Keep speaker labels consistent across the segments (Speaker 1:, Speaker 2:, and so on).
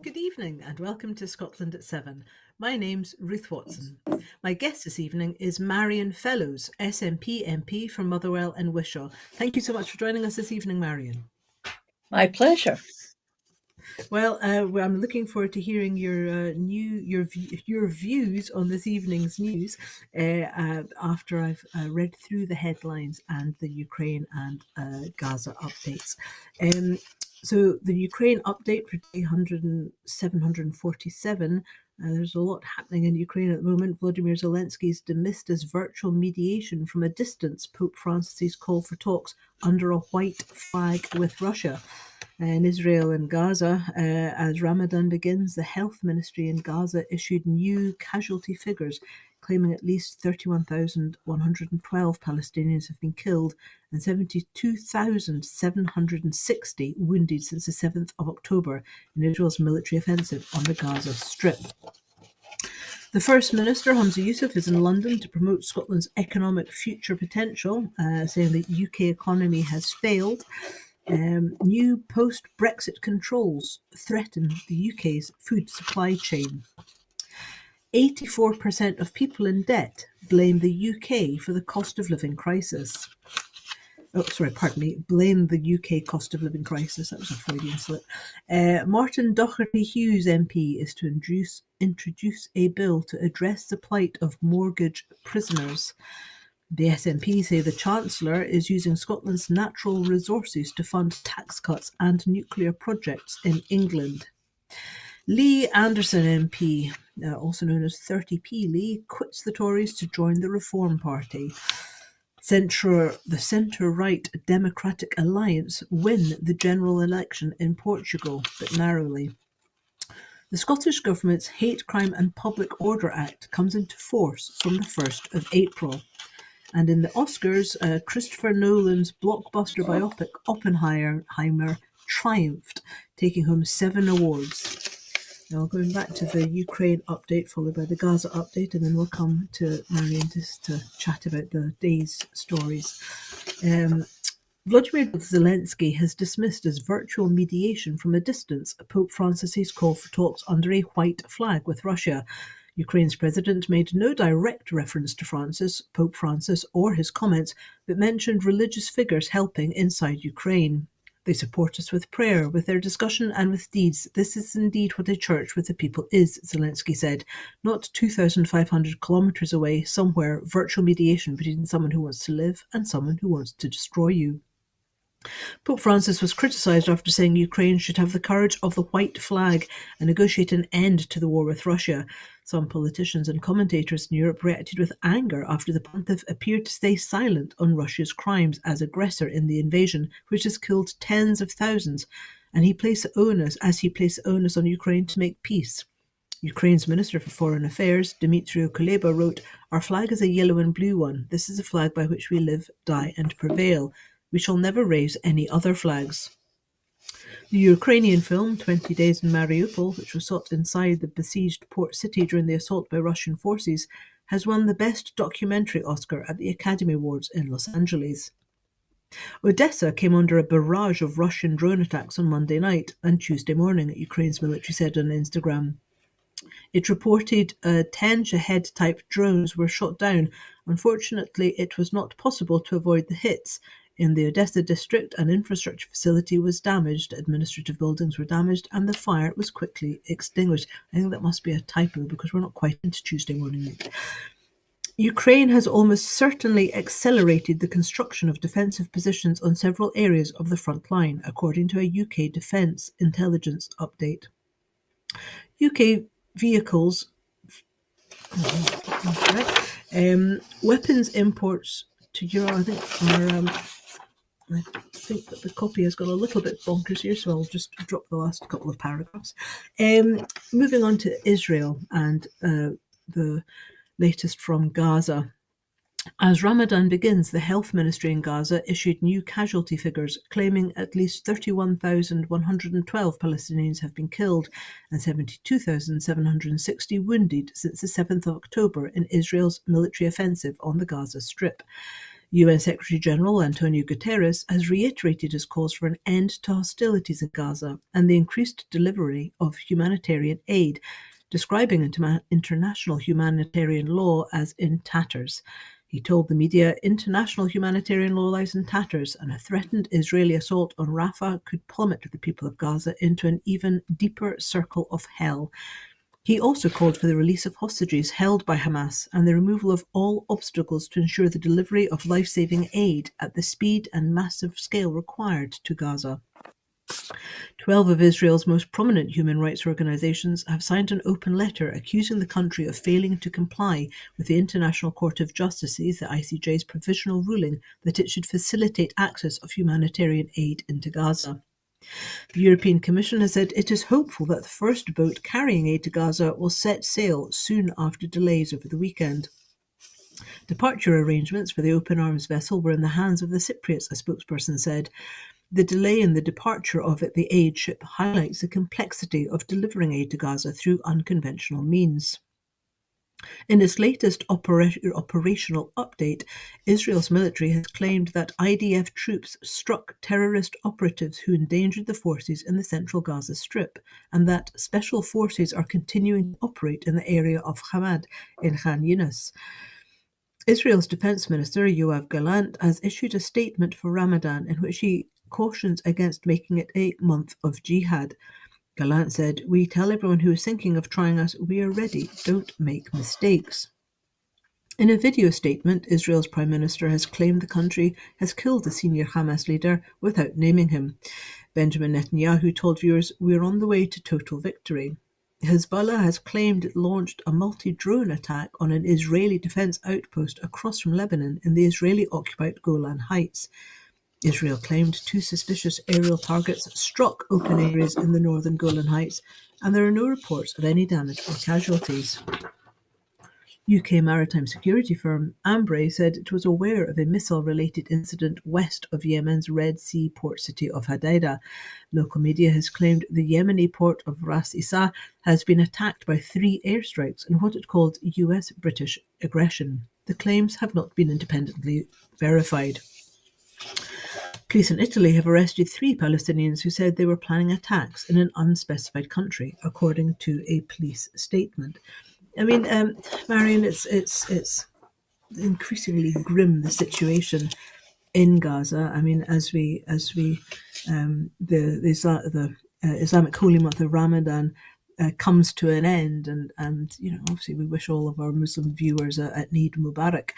Speaker 1: Good evening and welcome to Scotland at 7. My name's Ruth Watson. My guest this evening is Marion Fellows, SNP MP from Motherwell and Wishaw. Thank you so much for joining us this evening, Marion.
Speaker 2: My pleasure.
Speaker 1: Well, I'm looking forward to hearing your views on this evening's news after I've read through the headlines and the Ukraine and Gaza updates. So the Ukraine update for day 747. There's a lot happening in Ukraine at the moment. Volodymyr Zelensky is dismissed as virtual mediation from a distance. Pope Francis's call for talks under a white flag with Russia. In Israel and Gaza, as Ramadan begins, the health ministry in Gaza issued new casualty figures, claiming at least 31,112 Palestinians have been killed and 72,760 wounded since the 7th of October in Israel's military offensive on the Gaza Strip. The First Minister, Humza Yousaf, is in London to promote Scotland's economic future potential, saying the UK economy has failed. New post-Brexit controls threaten the UK's food supply chain. 84% of people in debt blame the UK for the cost of living crisis. Blame the UK cost of living crisis. That was a Freudian slip. Martin Doherty-Hughes MP is to introduce a bill to address the plight of mortgage prisoners. The SNP say the Chancellor is using Scotland's natural resources to fund tax cuts and nuclear projects in England. Lee Anderson MP, also known as 30p Lee, quits the Tories to join the Reform Party. The centre-right Democratic Alliance win the general election in Portugal, but narrowly. The Scottish Government's Hate Crime and Public Order Act comes into force from the 1st of April. And in the Oscars, Christopher Nolan's blockbuster biopic Oppenheimer triumphed, taking home 7 awards. Now, going back to the Ukraine update, followed by the Gaza update, and then we'll come to Marion just to chat about the day's stories. Volodymyr Zelensky has dismissed as virtual mediation from a distance Pope Francis's call for talks under a white flag with Russia. Ukraine's president made no direct reference to Pope Francis, or his comments, but mentioned religious figures helping inside Ukraine. They support us with prayer, with their discussion and with deeds. This is indeed what a church with the people is, Zelensky said. Not 2,500 kilometres away, somewhere, virtual mediation between someone who wants to live and someone who wants to destroy you. Pope Francis was criticised after saying Ukraine should have the courage of the white flag and negotiate an end to the war with Russia. Some politicians and commentators in Europe reacted with anger after the pontiff appeared to stay silent on Russia's crimes as aggressor in the invasion, which has killed tens of thousands, and he placed onus on Ukraine to make peace. Ukraine's Minister for Foreign Affairs, Dmytro Kuleba, wrote, "Our flag is a yellow and blue one. This is a flag by which we live, die and prevail. We shall never raise any other flags." The Ukrainian film 20 Days in Mariupol, which was shot inside the besieged port city during the assault by Russian forces, has won the Best Documentary Oscar at the Academy Awards in Los Angeles. Odessa came under a barrage of Russian drone attacks on Monday night and Tuesday morning, Ukraine's military said on Instagram. It reported 10 Shahed-type drones were shot down. Unfortunately, it was not possible to avoid the hits. In the Odessa district, an infrastructure facility was damaged, administrative buildings were damaged, and the fire was quickly extinguished. I think that must be a typo because we're not quite into Tuesday morning yet. Ukraine has almost certainly accelerated the construction of defensive positions on several areas of the front line, according to a UK Defence Intelligence update. UK vehicles, weapons imports to Europe, I think that the copy has got a little bit bonkers here, so I'll just drop the last couple of paragraphs. Moving on to Israel and the latest from Gaza. As Ramadan begins, the health ministry in Gaza issued new casualty figures, claiming at least 31,112 Palestinians have been killed and 72,760 wounded since the 7th of October in Israel's military offensive on the Gaza Strip. UN Secretary General Antonio Guterres has reiterated his calls for an end to hostilities in Gaza and the increased delivery of humanitarian aid, describing international humanitarian law as in tatters. He told the media international humanitarian law lies in tatters, and a threatened Israeli assault on Rafah could plummet the people of Gaza into an even deeper circle of hell. He also called for the release of hostages held by Hamas and the removal of all obstacles to ensure the delivery of life-saving aid at the speed and massive scale required to Gaza. 12 of Israel's most prominent human rights organizations have signed an open letter accusing the country of failing to comply with the International Court of Justice's, the ICJ's provisional ruling that it should facilitate access of humanitarian aid into Gaza. The European Commission has said it is hopeful that the first boat carrying aid to Gaza will set sail soon after delays over the weekend. Departure arrangements for the open arms vessel were in the hands of the Cypriots, a spokesperson said. The delay in the departure of the aid ship highlights the complexity of delivering aid to Gaza through unconventional means. In its latest operational update, Israel's military has claimed that IDF troops struck terrorist operatives who endangered the forces in the central Gaza Strip, and that special forces are continuing to operate in the area of Hamad in Khan Yunis. Israel's Defense Minister Yoav Gallant has issued a statement for Ramadan in which he cautions against making it a month of jihad. Gallant said, "We tell everyone who is thinking of trying us, we are ready. Don't make mistakes." In a video statement, Israel's Prime Minister has claimed the country has killed the senior Hamas leader without naming him. Benjamin Netanyahu told viewers, "We're on the way to total victory." Hezbollah has claimed it launched a multi-drone attack on an Israeli defense outpost across from Lebanon in the Israeli-occupied Golan Heights. Israel claimed 2 suspicious aerial targets struck open areas in the northern Golan Heights, and there are no reports of any damage or casualties. UK maritime security firm Ambrey said it was aware of a missile-related incident west of Yemen's Red Sea port city of Hadaidah. Local media has claimed the Yemeni port of Ras Isa has been attacked by 3 airstrikes in what it called US-British aggression. The claims have not been independently verified. Police in Italy have arrested 3 Palestinians who said they were planning attacks in an unspecified country, according to a police statement. I mean, Marion, it's increasingly grim, the situation in Gaza. I mean, as the Islamic holy month of Ramadan comes to an end, and obviously we wish all of our Muslim viewers at Eid Mubarak.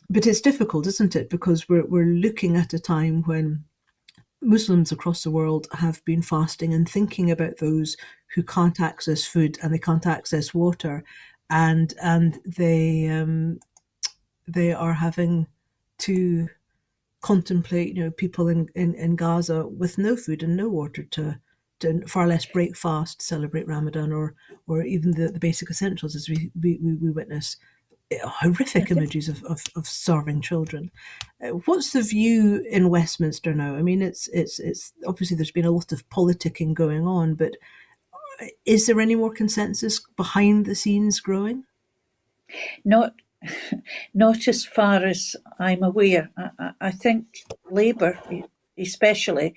Speaker 1: But it's difficult, isn't it? Because we're looking at a time when Muslims across the world have been fasting and thinking about those who can't access food and they can't access water, and they are having to contemplate, people in Gaza with no food and no water to far less break fast, celebrate Ramadan, or even the basic essentials, as we witness horrific images of starving children. What's the view in Westminster now? I mean, it's obviously there's been a lot of politicking going on, but is there any more consensus behind the scenes growing?
Speaker 2: Not as far as I'm aware. I think Labour, especially,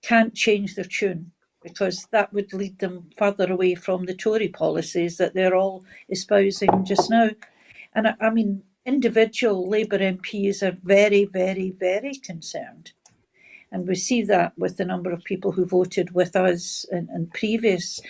Speaker 2: can't change their tune, because that would lead them further away from the Tory policies that they're all espousing just now. And I mean, individual Labour MPs are very, very, very concerned. And we see that with the number of people who voted with us in previous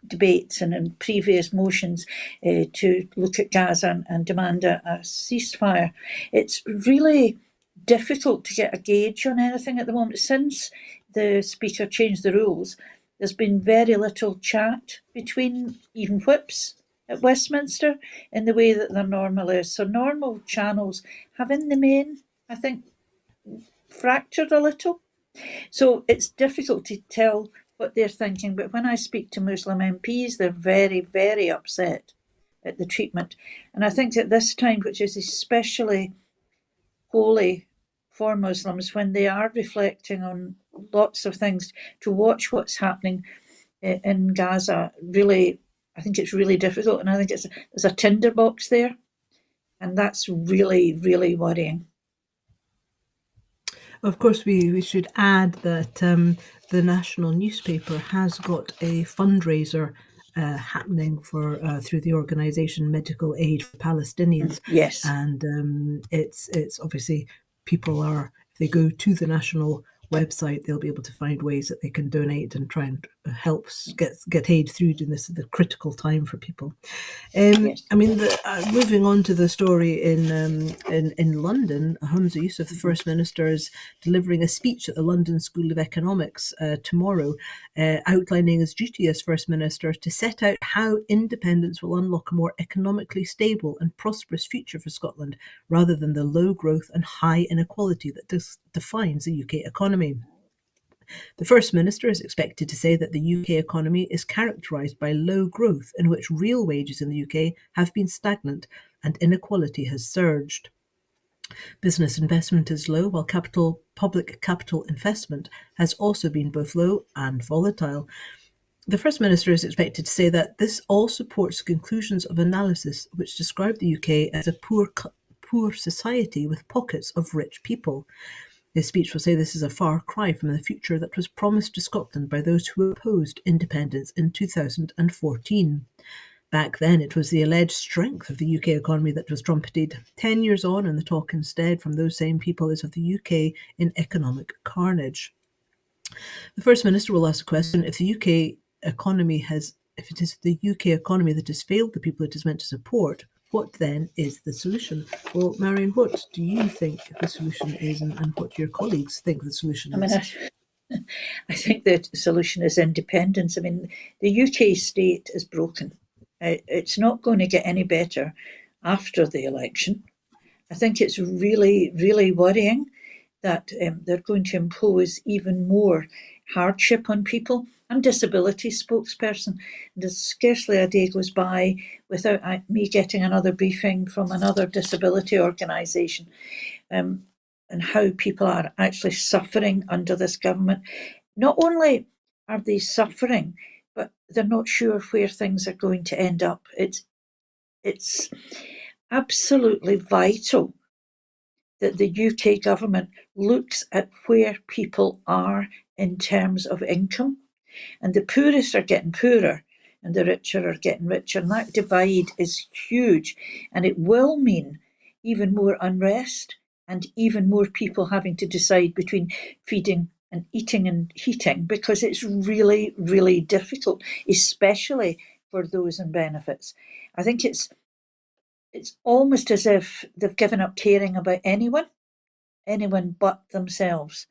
Speaker 2: debates and in previous motions to look at Gaza and demand a ceasefire. It's really difficult to get a gauge on anything at the moment. Since the Speaker changed the rules, there's been very little chat between even whips at Westminster in the way that there normally is. So normal channels have in the main, I think, fractured a little. So it's difficult to tell what they're thinking. But when I speak to Muslim MPs, they're very, very upset at the treatment. And I think at this time, which is especially holy for Muslims, when they are reflecting on lots of things, to watch what's happening in Gaza, really, I think it's really difficult. And I think there's a tinderbox there. And that's really, really worrying.
Speaker 1: Of course, we should add that the national newspaper has got a fundraiser happening for through the organisation Medical Aid for Palestinians,
Speaker 2: Yes.
Speaker 1: and it's obviously people are if they go to the national website, they'll be able to find ways that they can donate and try and help get aid through in this the critical time for people.
Speaker 2: Yes.
Speaker 1: I mean, moving on to the story in London, Hamza Yusuf, the First Minister, is delivering a speech at the London School of Economics tomorrow, outlining his duty as First Minister to set out how independence will unlock a more economically stable and prosperous future for Scotland, rather than the low growth and high inequality that defines the UK economy. The First Minister is expected to say that the UK economy is characterised by low growth, in which real wages in the UK have been stagnant and inequality has surged. Business investment is low, while public capital investment has also been both low and volatile. The First Minister is expected to say that this all supports conclusions of analysis which describe the UK as a poor society with pockets of rich people. His speech will say this is a far cry from the future that was promised to Scotland by those who opposed independence in 2014. Back then, it was the alleged strength of the UK economy that was trumpeted. 10 years on, and the talk instead from those same people is of the UK in economic carnage. The First Minister will ask the question if the UK economy has, if it is the UK economy that has failed the people it is meant to support, what then is the solution? Well, Marion, what do you think the solution is, and what your colleagues think the solution
Speaker 2: I mean,
Speaker 1: is?
Speaker 2: I think the solution is independence. I mean, the UK state is broken. It's not going to get any better after the election. I think it's really, really worrying that they're going to impose even more hardship on people. I'm disability spokesperson. There's scarcely a day goes by without me getting another briefing from another disability organisation, and how people are actually suffering under this government. Not only are they suffering, but they're not sure where things are going to end up. It's absolutely vital that the UK government looks at where people are in terms of income. And the poorest are getting poorer and the richer are getting richer. And that divide is huge. And it will mean even more unrest and even more people having to decide between feeding and eating and heating, because it's really, really difficult, especially for those in benefits. I think it's almost as if they've given up caring about anyone but themselves.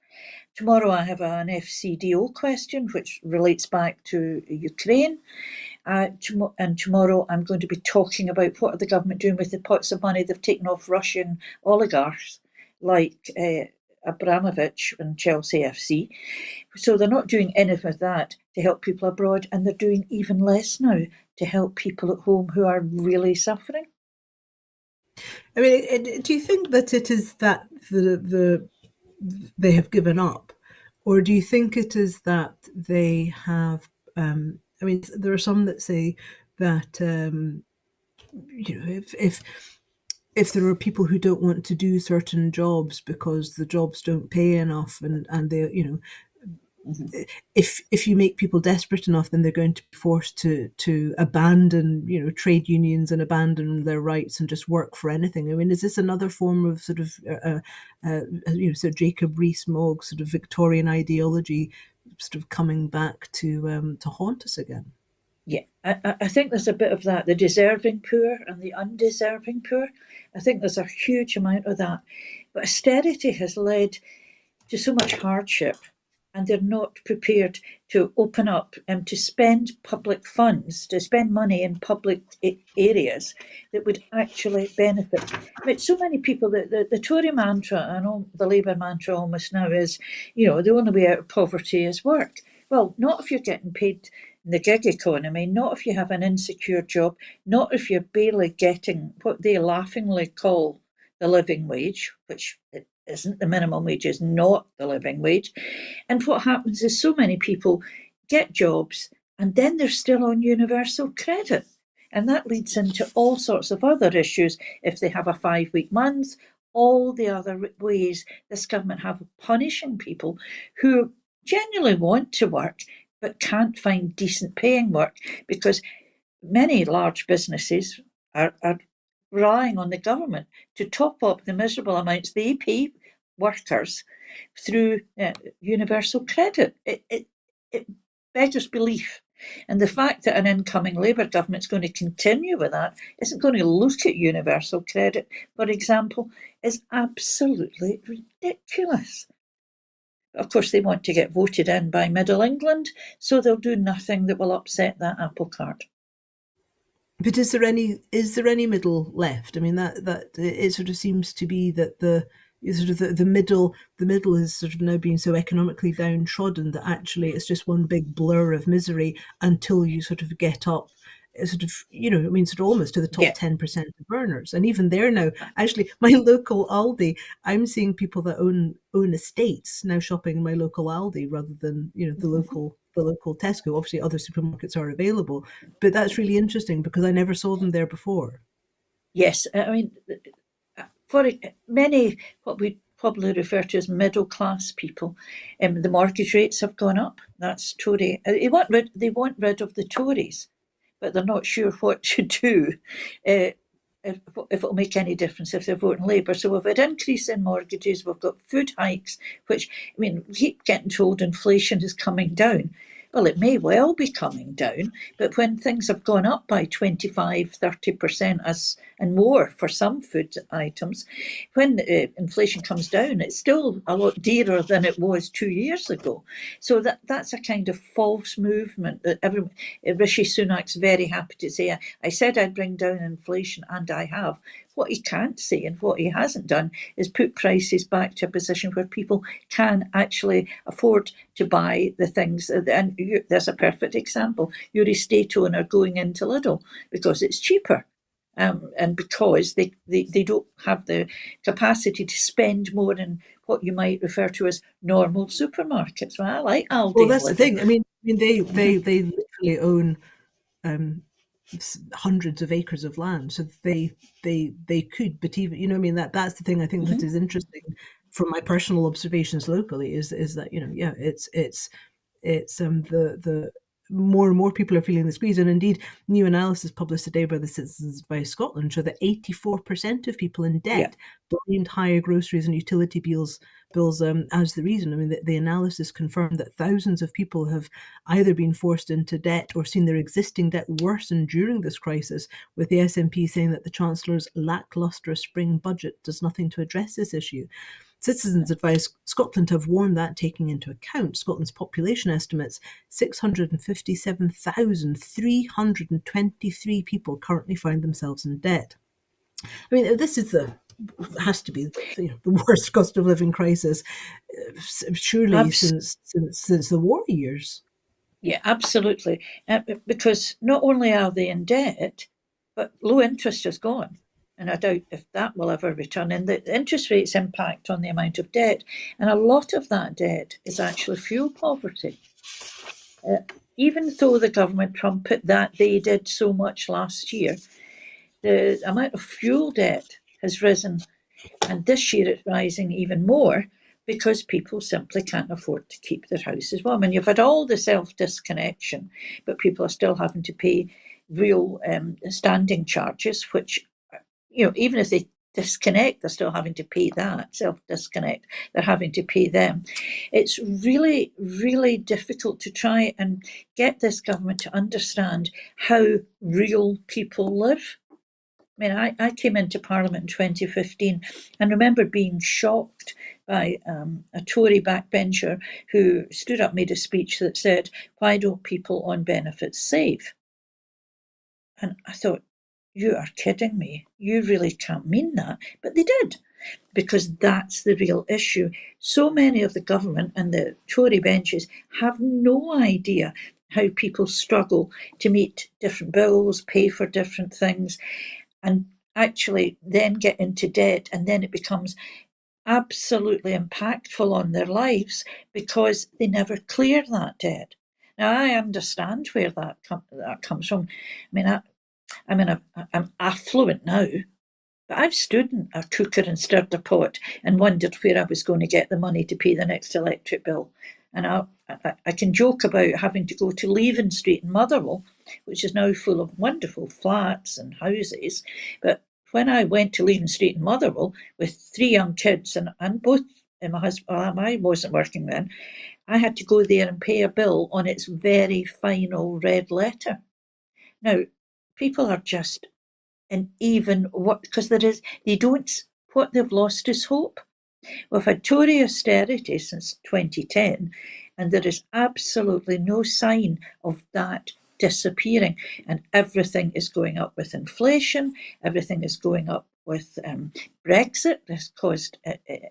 Speaker 2: Tomorrow I have an FCDO question which relates back to Ukraine. And tomorrow I'm going to be talking about what are the government doing with the pots of money they've taken off Russian oligarchs like Abramovich and Chelsea FC. So they're not doing anything with that to help people abroad, and they're doing even less now to help people at home who are really suffering.
Speaker 1: I mean, do you think that it is that they have given up, or do you think it is that they have? I mean, there are some that say that if there are people who don't want to do certain jobs because the jobs don't pay enough, and they if you make people desperate enough, then they're going to be forced to abandon trade unions and abandon their rights and just work for anything. I mean, is this another form of sort of sort of Jacob Rees-Mogg sort of Victorian ideology sort of coming back to haunt us again?
Speaker 2: Yeah, I think there's a bit of that, the deserving poor and the undeserving poor. I think there's a huge amount of that. But austerity has led to so much hardship, and they're not prepared to open up and to spend public funds, to spend money in public areas that would actually benefit. I mean, so many people, the Tory mantra and the Labour mantra almost now is, the only way out of poverty is work. Well, not if you're getting paid in the gig economy, not if you have an insecure job, not if you're barely getting what they laughingly call the living wage, which it isn't. The minimum wage is not the living wage. And what happens is so many people get jobs and then they're still on universal credit. And that leads into all sorts of other issues. If they have a 5-week month, all the other ways this government have of punishing people who genuinely want to work but can't find decent paying work, because many large businesses are relying on the government to top up the miserable amounts they pay workers through universal credit. It beggars belief. And the fact that an incoming Labour government is going to continue with that, isn't going to look at universal credit, for example, is absolutely ridiculous. Of course, they want to get voted in by Middle England, so they'll do nothing that will upset that apple cart.
Speaker 1: But is there any middle left? I mean, that it sort of seems to be that the middle is sort of now being so economically downtrodden that actually it's just one big blur of misery until you sort of get up, sort of, I mean, sort of almost to the top
Speaker 2: Yeah.
Speaker 1: 10% of earners. And even there now, actually, my local Aldi, I'm seeing people that own estates now shopping in my local Aldi rather than, the local Tesco. Obviously, other supermarkets are available, but that's really interesting because I never saw them there before.
Speaker 2: Yes, I mean, for many, what we probably refer to as middle class people, the mortgage rates have gone up. That's Tory. They want rid of the Tories, but they're not sure what to do. Uh, if it'll make any difference if they're voting Labour. So we've had increase in mortgages, we've got food hikes, which, I mean, we keep getting told inflation is coming down. Well, it may well be coming down, but when things have gone up by 25-30% and more for some food items, when inflation comes down, it's still a lot dearer than it was 2 years ago. So that's a kind of false movement that Rishi Sunak's very happy to say. I said I'd bring down inflation, and I have. What he can't say and what he hasn't done is put prices back to a position where people can actually afford to buy the things. And there's a perfect example. Your estate owner going into Lidl because it's cheaper. And because they don't have the capacity to spend more in what you might refer to as normal supermarkets. Well, I like
Speaker 1: Well,
Speaker 2: Aldi and
Speaker 1: that's the
Speaker 2: Lidl.
Speaker 1: thing. I mean, they
Speaker 2: Mm-hmm.
Speaker 1: they they literally own hundreds of acres of land, so they could. But even, I mean, that's the thing I think that
Speaker 2: Mm-hmm.
Speaker 1: is interesting from my personal observations locally is that, yeah, it's the more and more people are feeling the squeeze. And indeed, new analysis published today by the Citizens Advice Scotland show that 84% of people in
Speaker 2: Yeah.
Speaker 1: debt blamed higher groceries and utility bills as the reason. I mean, the analysis confirmed that thousands of people have either been forced into debt or seen their existing debt worsen during this crisis, with the SNP saying that the Chancellor's lacklustre spring budget does nothing to address this issue. Citizens Advice Scotland have warned that, taking into account Scotland's population estimates, 657,323 people currently find themselves in debt. I mean, this has to be the worst cost of living crisis, surely
Speaker 2: Abs-
Speaker 1: since the war years.
Speaker 2: yeah, absolutely. Because not only are they in debt, but low interest is gone. And I doubt if that will ever return. And the interest rates impact on the amount of debt. And a lot of that debt is actually fuel poverty. Even though the government trumpet that they did so much last year, the amount of fuel debt has risen. And this year it's rising even more because people simply can't afford to keep their houses warm. And you've had all the self disconnection, but people are still having to pay real standing charges, which, even if they disconnect, they're still having to pay that. Self disconnect, they're having to pay them. It's really, really difficult to try and get this government to understand how real people live. I mean, I came into Parliament in 2015 and remember being shocked by a Tory backbencher who stood up, made a speech that said, "Why don't people on benefits save?" And I thought, you are kidding me. You really can't mean that. But they did, because that's the real issue. So many of the government and the Tory benches have no idea how people struggle to meet different bills, pay for different things, and actually then get into debt, and then it becomes absolutely impactful on their lives because they never clear that debt. Now, I understand where that comes from. I mean, I mean, I'm affluent now, but I've stood in a cooker and stirred a pot and wondered where I was going to get the money to pay the next electric bill. And I can joke about having to go to Leaven Street in Motherwell, which is now full of wonderful flats and houses. But when I went to Leaven Street in Motherwell with three young kids and both my husband, I wasn't working then, I had to go there and pay a bill on its very final red letter. Now, people are just, and even what, because they don't, what they've lost is hope. We've had Tory austerity since 2010, and there is absolutely no sign of that disappearing. And everything is going up with inflation, everything is going up with Brexit. Has caused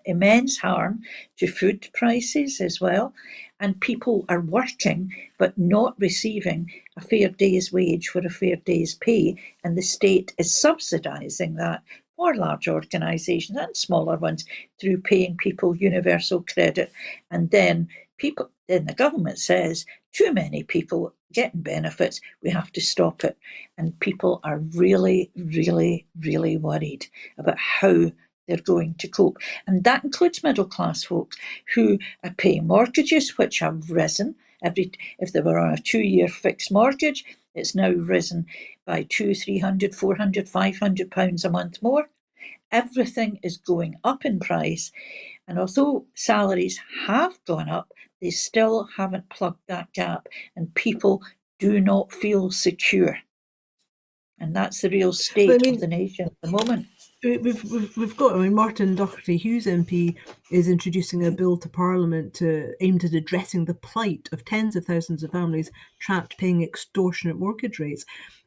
Speaker 2: immense harm to food prices as well. And people are working but not receiving a fair day's wage for a fair day's pay, and the state is subsidising that for large organisations and smaller ones through paying people universal credit. And then the government says too many people getting benefits, we have to stop it. And people are really, really, really worried about how they're going to cope. And that includes middle class folks who are paying mortgages, which have risen. If they were on a 2-year fixed mortgage, it's now risen by 200, 300, 400, 500 pounds a month more. Everything is going up in price. And although salaries have gone up, they still haven't plugged that gap, and people do not feel secure. And that's the real state of the nation at the moment.
Speaker 1: We've got, Martin Doherty, Hughes MP, is introducing a bill to Parliament aimed at addressing the plight of tens of thousands of families trapped paying extortionate mortgage rates.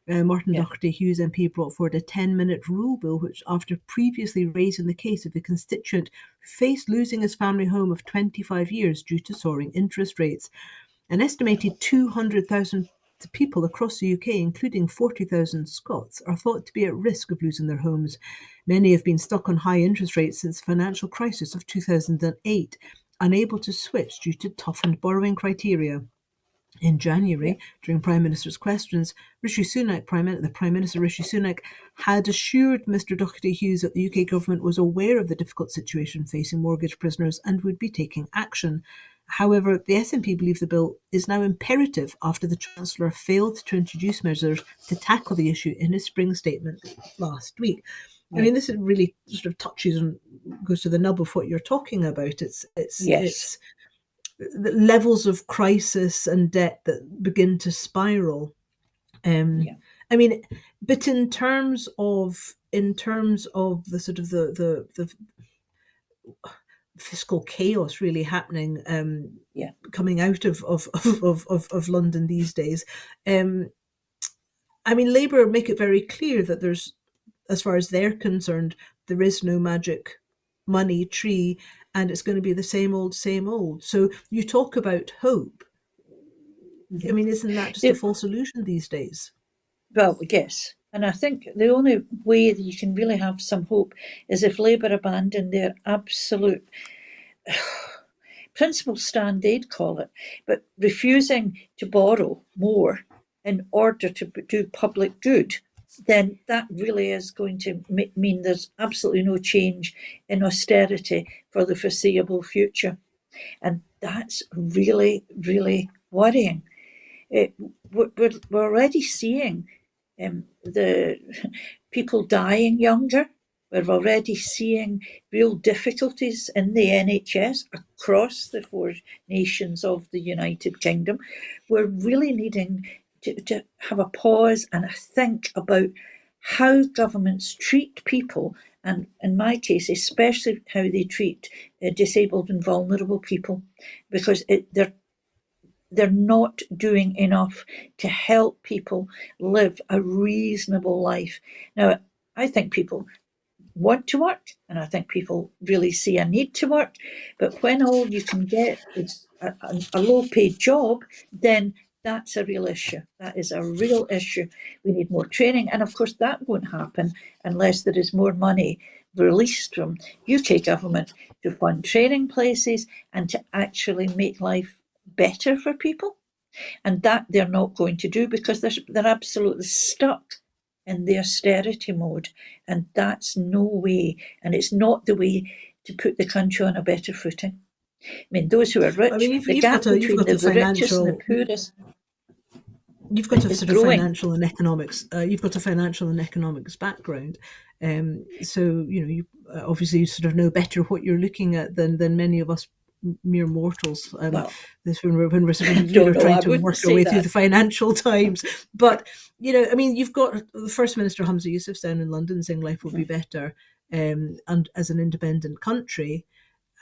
Speaker 1: Martin Doherty, Hughes MP, brought forward a 10-minute rule bill, which, after previously raising the case of a constituent who faced losing his family home of 25 years due to soaring interest rates. An estimated 200,000 people across the UK, including 40,000 Scots, are thought to be at risk of losing their homes. Many have been stuck on high interest rates since the financial crisis of 2008, unable to switch due to toughened borrowing criteria. In January, during Prime Minister's questions, the Prime Minister Rishi Sunak had assured Mr Doherty Hughes that the UK government was aware of the difficult situation facing mortgage prisoners and would be taking action. However, the SNP believe the bill is now imperative after the Chancellor failed to introduce measures to tackle the issue in his spring statement last week. This really sort of touches and goes to the nub of what you're talking about. It's the levels of crisis and debt that begin to spiral. But in terms of the sort of the fiscal chaos really happening, coming out of London these days, Labour make it very clear that there's, as far as they're concerned, there is no magic money tree, and it's going to be the same old, same old. So you talk about hope. Isn't that just a false illusion these days?
Speaker 2: Well, yes. And I think the only way that you can really have some hope is if Labour abandon their absolute principal stand, they'd call it, but refusing to borrow more in order to do public good, then that really is going to mean there's absolutely no change in austerity for the foreseeable future. And that's really, really worrying. We're already seeing the people dying younger. We're already seeing real difficulties in the NHS across the 4 nations of the United Kingdom. We're really needing to have a pause and a think about how governments treat people, and in my case, especially how they treat disabled and vulnerable people, because they're not doing enough to help people live a reasonable life. Now, I think people want to work, and I think people really see a need to work, but when all you can get is a low-paid job, then that's a real issue. That is a real issue. We need more training, and of course that won't happen unless there is more money released from UK government to fund training places and to actually make life better for people. And that they're not going to do because they're absolutely stuck in the austerity mode, and that's no way, and it's not the way to put the country on a better footing. I mean, those who are
Speaker 1: I mean,
Speaker 2: rich, the gap between the richest and the poorest
Speaker 1: you've got a
Speaker 2: is
Speaker 1: sort of
Speaker 2: growing.
Speaker 1: financial and economics. You've got a financial and economics background, so you obviously sort of know better what you're looking at than many of us mere mortals.
Speaker 2: Well,
Speaker 1: This when we're sort of
Speaker 2: no,
Speaker 1: trying
Speaker 2: I
Speaker 1: to
Speaker 2: wouldn't
Speaker 1: work our
Speaker 2: say
Speaker 1: way through
Speaker 2: that.
Speaker 1: the financial times. But I mean, you've got the First Minister Hamza Yousaf's down in London saying life will be better, and as an independent country.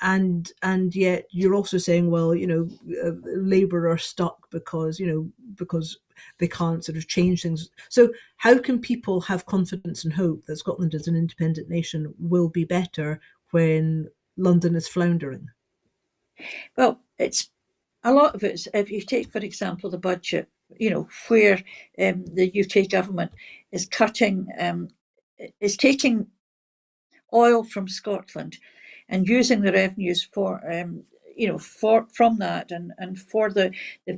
Speaker 1: And yet you're also saying, well, Labour are stuck because they can't sort of change things. So how can people have confidence and hope that Scotland as an independent nation will be better when London is floundering?
Speaker 2: Well, it's a lot of it. If you take, for example, the budget, where the UK government is cutting, is taking oil from Scotland and using the revenues for from that and for the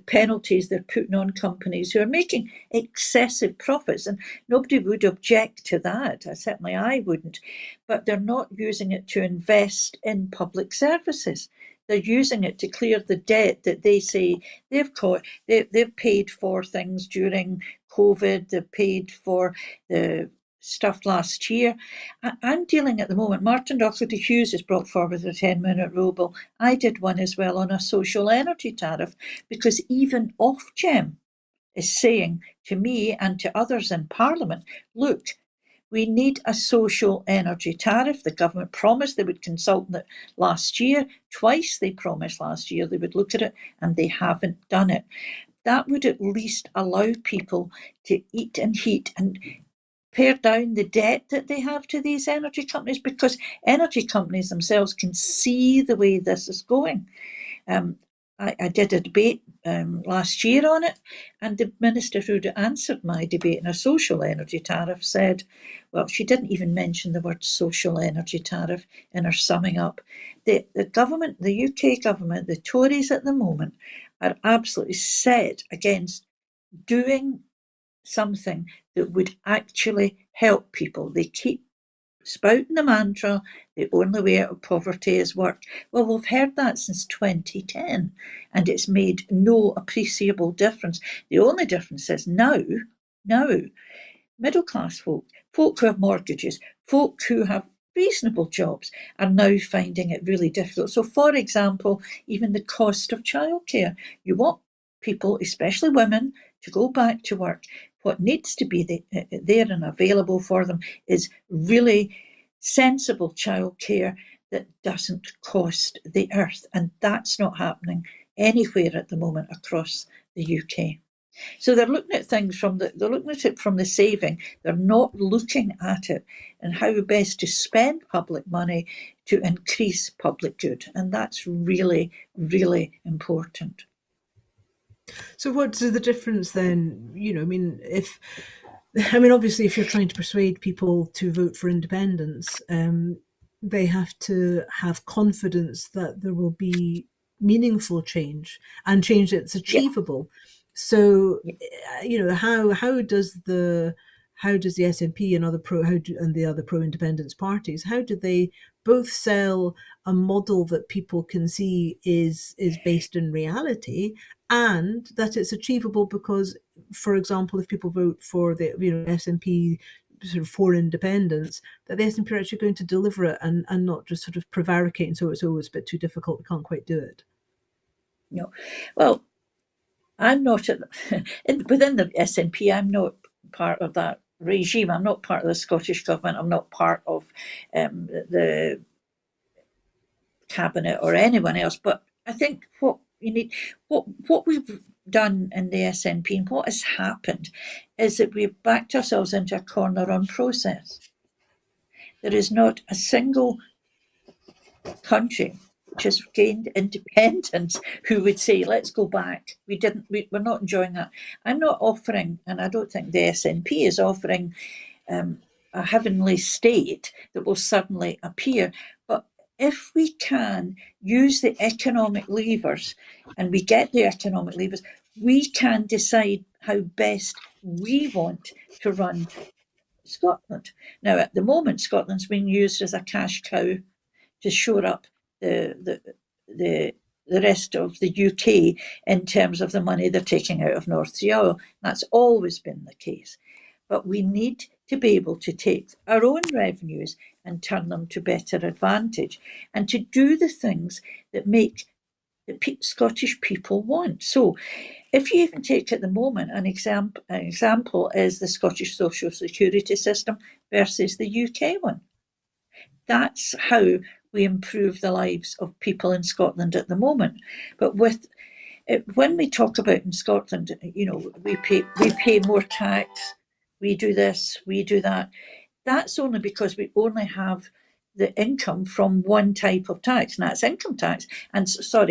Speaker 2: penalties they're putting on companies who are making excessive profits, and nobody would object to that. Certainly I wouldn't, but they're not using it to invest in public services. They're using it to clear the debt that they say they've caught. They've paid for things during COVID. They've paid for the stuff last year. I'm dealing at the moment, Martin Docherty Hughes has brought forward a 10-minute rule bill. I did one as well on a social energy tariff, because even Ofgem is saying to me and to others in Parliament, look, we need a social energy tariff. The government promised they would consult on it last year. Twice they promised last year they would look at it, and they haven't done it. That would at least allow people to eat and heat and pare down the debt that they have to these energy companies, because energy companies themselves can see the way this is going. I did a debate last year on it, and the minister who answered my debate in a social energy tariff said, well, she didn't even mention the word social energy tariff in her summing up. The government, the UK government, the Tories at the moment are absolutely set against doing something that would actually help people. They keep spouting the mantra, the only way out of poverty is work. Well, we've heard that since 2010, and it's made no appreciable difference. The only difference is now, middle class folk who have mortgages, folk who have reasonable jobs are now finding it really difficult. So, for example, even the cost of childcare. You want people, especially women, to go back to work. What needs to be there and available for them is really sensible childcare that doesn't cost the earth, and that's not happening anywhere at the moment across the UK. So they're looking at things they're looking at it from the saving. They're not looking at it and how best to spend public money to increase public good, and that's really, really important.
Speaker 1: So what's the difference then? Obviously, if you're trying to persuade people to vote for independence, they have to have confidence that there will be meaningful change and change that's
Speaker 2: Yeah,
Speaker 1: achievable. So,
Speaker 2: yeah.
Speaker 1: How does the SNP and and the other pro independence parties, how do they both sell a model that people can see is based in reality, and that it's achievable? Because, for example, if people vote for the SNP sort of for independence, that the SNP are actually going to deliver it and not just sort of prevaricate and so it's always a bit too difficult, we can't quite do it.
Speaker 2: No, well, I'm not within the SNP. I'm not part of that regime. I'm not part of the Scottish government. I'm not part of the cabinet or anyone else. But I think what we've done in the SNP and what has happened is that we've backed ourselves into a corner on process. There is not a single country which has gained independence who would say, let's go back. We're not enjoying that. I'm not offering, and I don't think the SNP is offering a heavenly state that will suddenly appear. But if we can use the economic levers, and we get the economic levers, we can decide how best we want to run Scotland. Now, at the moment, Scotland's being used as a cash cow to shore up the the rest of the UK in terms of the money they're taking out of North Sea oil. That's always been the case. But we need to be able to take our own revenues and turn them to better advantage and to do the things that make the Scottish people want. So if you even take at the moment an example is the Scottish social security system versus the UK one. That's how we improve the lives of people in Scotland at the moment. But with when we talk about in Scotland, we pay more tax, we do this, we do that. That's only because we only have the income from one type of tax, and that's income tax, and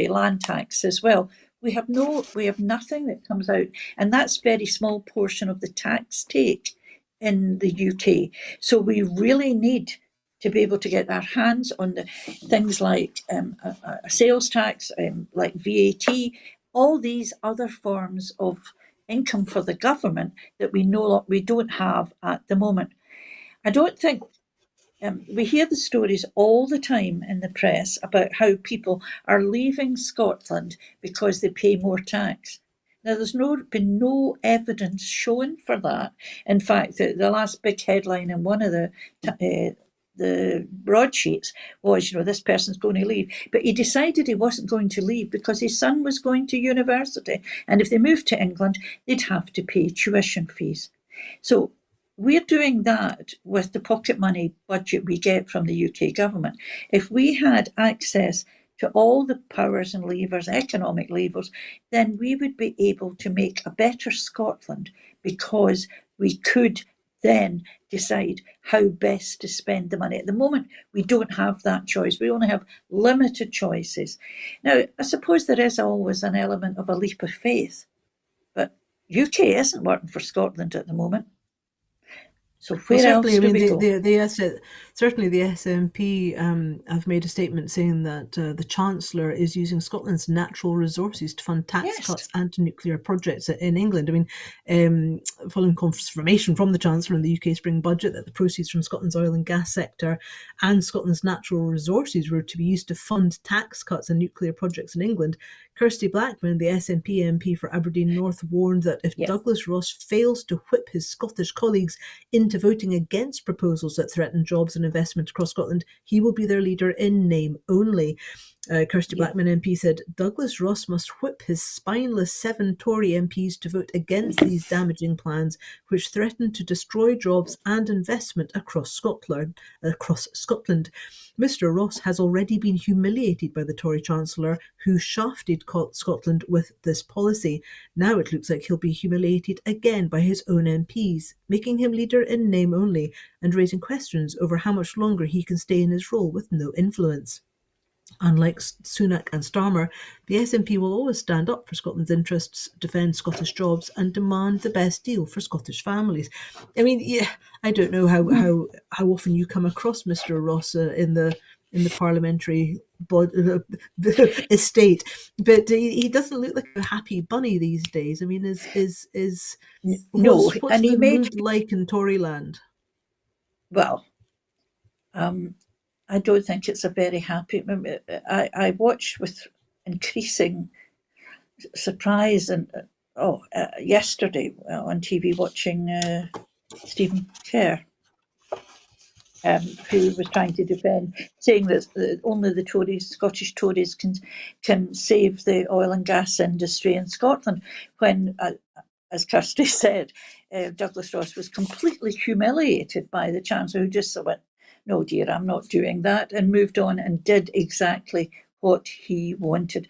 Speaker 2: land tax as well. We have nothing that comes out, and that's a very small portion of the tax take in the UK. So we really need to be able to get our hands on the things like a sales tax, like VAT, all these other forms of income for the government that we don't have at the moment. I don't think we hear the stories all the time in the press about how people are leaving Scotland because they pay more tax. Now, there's been no evidence shown for that. In fact, the last big headline in one of the broadsheets was, this person's going to leave. But he decided he wasn't going to leave because his son was going to university. And if they moved to England, they'd have to pay tuition fees. So we're doing that with the pocket money budget we get from the UK government. If we had access to all the powers and levers, economic levers, then we would be able to make a better Scotland because we could then decide how best to spend the money. At the moment, we don't have that choice. We only have limited choices. Now, I suppose there is always an element of a leap of faith, but UK isn't working for Scotland at the moment. So where else do we go?
Speaker 1: Certainly the SNP have made a statement saying that the Chancellor is using Scotland's natural resources to fund tax cuts and nuclear projects in England. Following confirmation from the Chancellor in the UK spring budget that the proceeds from Scotland's oil and gas sector and Scotland's natural resources were to be used to fund tax cuts and nuclear projects in England, Kirsty Blackman, the SNP MP for Aberdeen North, warned that if Douglas Ross fails to whip his Scottish colleagues into voting against proposals that threaten jobs and investment across Scotland, he will be their leader in name only. Kirsty Blackman MP said Douglas Ross must whip his spineless 7 Tory MPs to vote against these damaging plans, which threaten to destroy jobs and investment across Scotland. Mr. Ross has already been humiliated by the Tory Chancellor, who shafted Scotland with this policy. Now it looks like he'll be humiliated again by his own MPs, making him leader in name only and raising questions over how much longer he can stay in his role with no influence. Unlike Sunak and Starmer, the SNP will always stand up for Scotland's interests, defend Scottish jobs and demand the best deal for Scottish families. I don't know how often you come across Mr. Ross in the parliamentary estate, but he doesn't look like a happy bunny these days. What's the mood like in Toryland?
Speaker 2: Well, I don't think it's a very happy. I watched with increasing surprise and yesterday on TV watching Stephen Kerr, who was trying to defend, saying that only the Scottish Tories can save the oil and gas industry in Scotland, when, as Kirsty said, Douglas Ross was completely humiliated by the Chancellor, who just went, "No, dear, I'm not doing that," and moved on and did exactly what he wanted.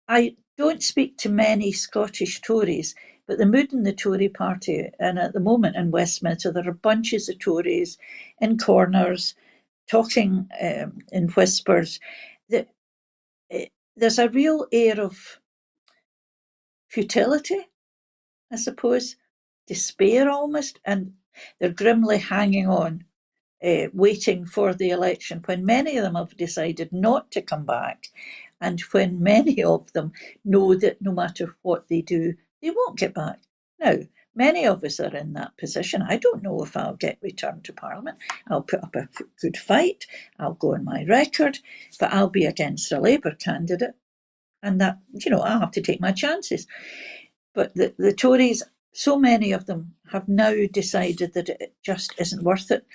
Speaker 2: I don't speak to many Scottish Tories, but the mood in the Tory party, and at the moment in Westminster, there are bunches of Tories in corners talking in whispers. There's a real air of futility, I suppose, despair almost, and they're grimly hanging on, waiting for the election, when many of them have decided not to come back, and when many of them know that no matter what they do, they won't get back. Now, Many of us are in that position. I don't know if I'll get returned to Parliament. I'll put up a good fight. I'll go on my record, but I'll be against a Labour candidate. And that, I'll have to take my chances. But the Tories, so many of them have now decided that it just isn't worth it.